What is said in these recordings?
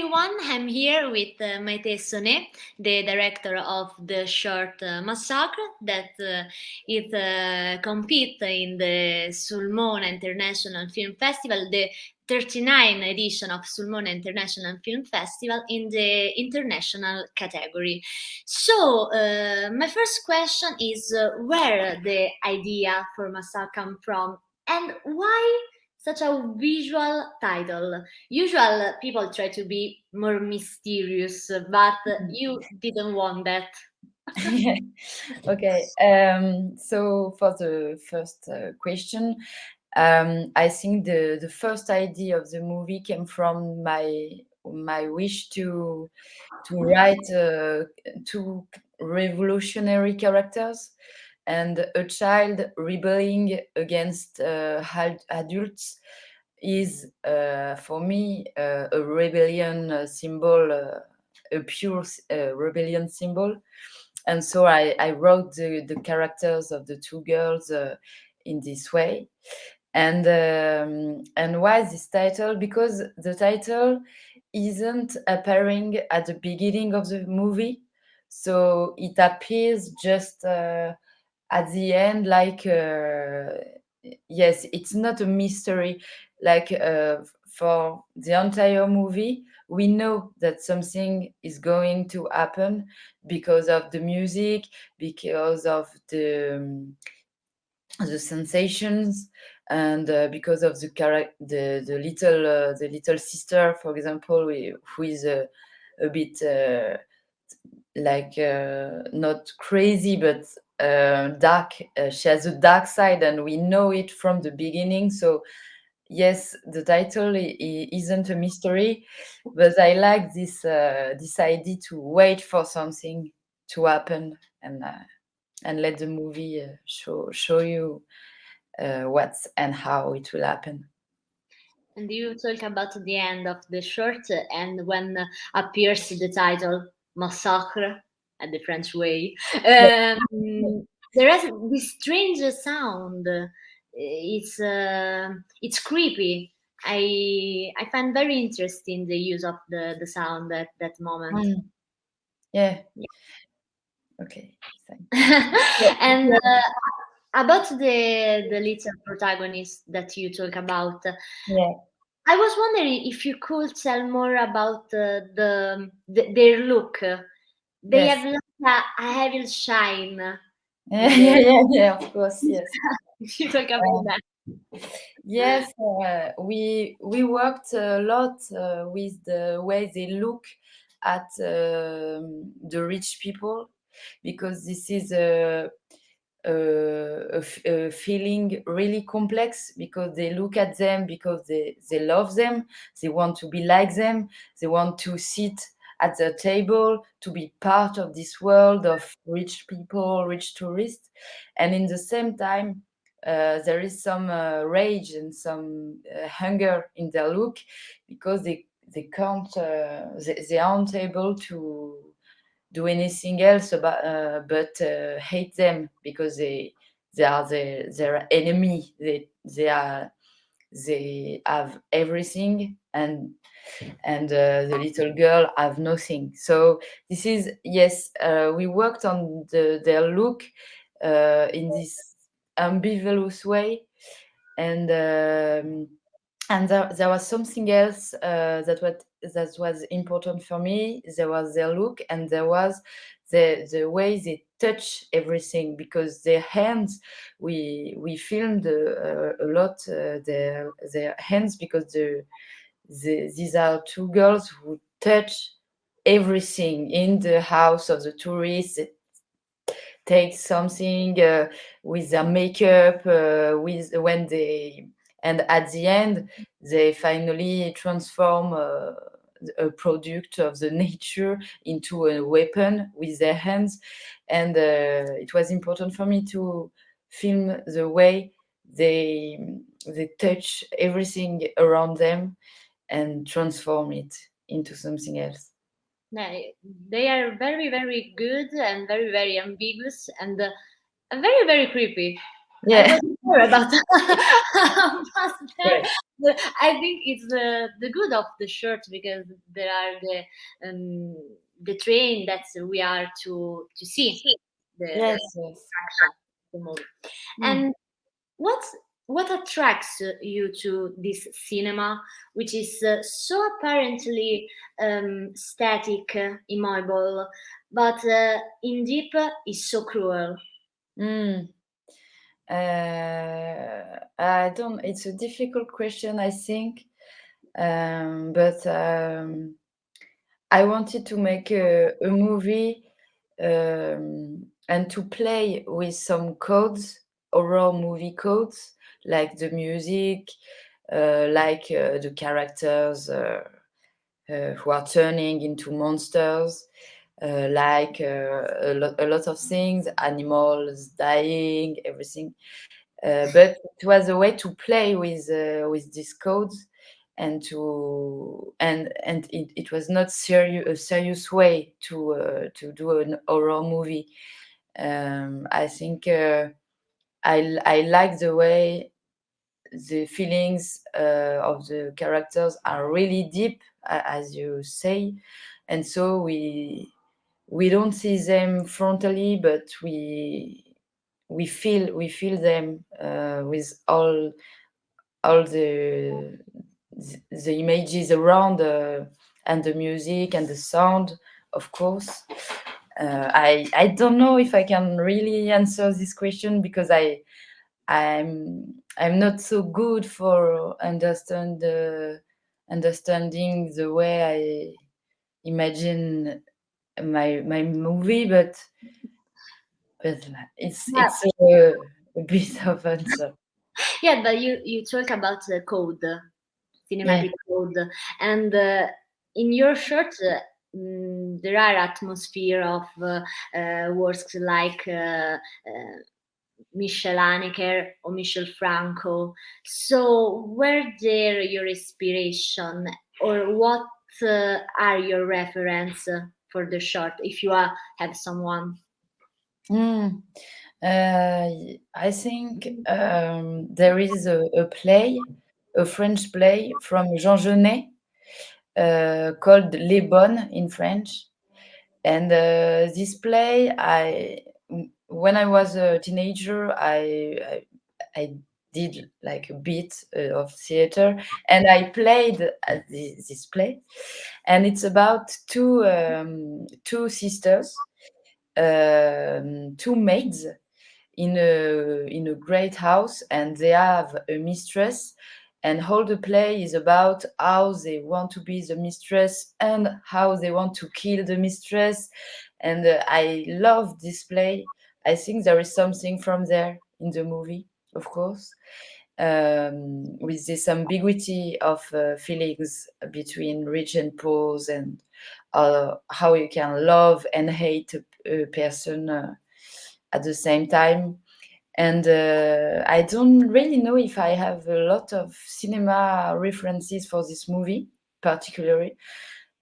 everyone. I'm here with Maite Sonet, the director of the short Massacre that it compete in the Sulmona International Film Festival, the 39th edition of Sulmona International Film Festival in the international category. So, my first question is where the idea for Massacre come from and why such a visual title? Usual people try to be more mysterious, but you didn't want that. Yeah. Okay. So for the first question, I think the first idea of the movie came from my wish to write two revolutionary characters and a child rebelling against adults is for me a rebellion symbol, a pure rebellion symbol. And so I wrote the characters of the two girls in this way. And why this title? Because the title isn't appearing at the beginning of the movie, so it appears just at the end, like yes, it's not a mystery. Like for the entire movie, we know that something is going to happen because of the music, because of the sensations, and because of the little sister, for example, who is a bit like not crazy but dark. She has a dark side, and we know it from the beginning. So yes, the title isn't a mystery, but I like this idea to wait for something to happen, and let the movie show you what's and how it will happen. And you talk about the end of the short and when appears the title Massacre at the French way. There is this strange sound. It's creepy. I find very interesting the use of the sound at that moment. Mm, yeah. Okay. Thank you. And Yeah. about the little protagonist that you talk about, Yeah. I was wondering if you could tell more about their look. They Yes. have like a evil shine Yeah, in yeah, the. yeah, yeah, of course, yes. You talk about Um, that. yes, we worked a lot with the way they look at the rich people, because this is a feeling really complex, because they look at them because they love them, they want to be like them, they want to sit at the table, to be part of this world of rich people, rich tourists. And in the same time, there is some rage and some hunger in their look, because they can't they aren't able to do anything else but hate them, because they are their enemy. They have everything, and the little girl have nothing. So this is, yes, we worked on their look in this ambiguous way. And there was something else that was important for me. There was their look, and there was the way they touch everything, because their hands, we filmed a lot their hands, because these are two girls who touch everything in the house of the tourists. They take something with their makeup, with when they and at the end they finally transform a product of the nature into a weapon with their hands. And it was important for me to film the way they touch everything around them and transform it into something else. They are very, very good and very, very ambiguous and very, very creepy. I Yeah. was sure about Right. but I think it's the good of the shirt because there are the train that we are to see the Yes, yes. action of the movie. Mm. And what's what attracts you to this cinema, which is so apparently static, immobile, but in deep is so cruel? Mm. I don't. It's a difficult question, I think. But I wanted to make a movie and to play with some codes, horror movie codes, like the music, like the characters who are turning into monsters, like a lot of things, animals dying, everything. But it was a way to play with these codes and it was not a serious way to do an horror movie. I think I like the way the feelings of the characters are really deep, as you say, and so we don't see them frontally, but we feel them with all the images around and the music and the sound, of course. I don't know if I can really answer this question because I'm not so good for understanding the way I imagine my movie, but it's a bit of answer. Yeah, but you talk about the code, Yeah. cinematic code, and in your shirt there are atmosphere of works like Michel Haneke or Michel Franco. So where there your inspiration, or what are your reference for the short, if you have someone? Mm. I think there is a play, a French play from Jean Genet called Les Bonnes in French. And this play, when I was a teenager, I did like a bit of theater, and I played this play. And it's about two sisters, two maids in a great house, and they have a mistress, and all the play is about how they want to be the mistress and how they want to kill the mistress. And I love this play. I think there is something from there in the movie, of course, with this ambiguity of feelings between rich and poor, and how you can love and hate a person at the same time. And I don't really know if I have a lot of cinema references for this movie, particularly.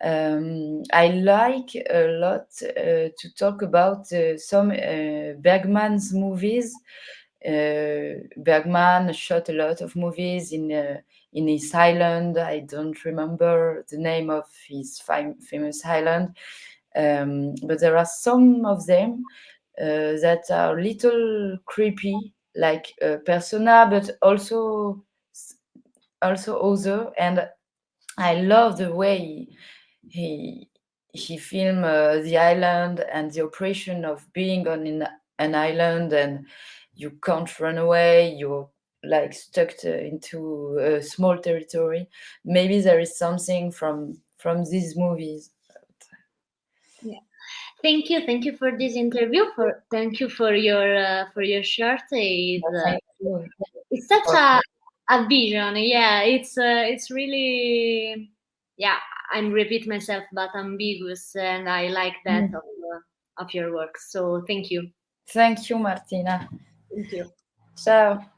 I like a lot to talk about some Bergman's movies. Bergman shot a lot of movies in his island. I don't remember the name of his famous island, but there are some of them that are little creepy, like Persona, but also other. And I love the way he filmed the island and the operation of being on an island, and you can't run away. You're like stuck into a small territory. Maybe there is something from these movies. Yeah. Thank you for this interview. Thank you for your shirt. Thank you. It's such a vision. Yeah, it's really, yeah. I'm repeat myself, but ambiguous, and I like that of your work. So thank you. Thank you, Martina. Thank you. Ciao.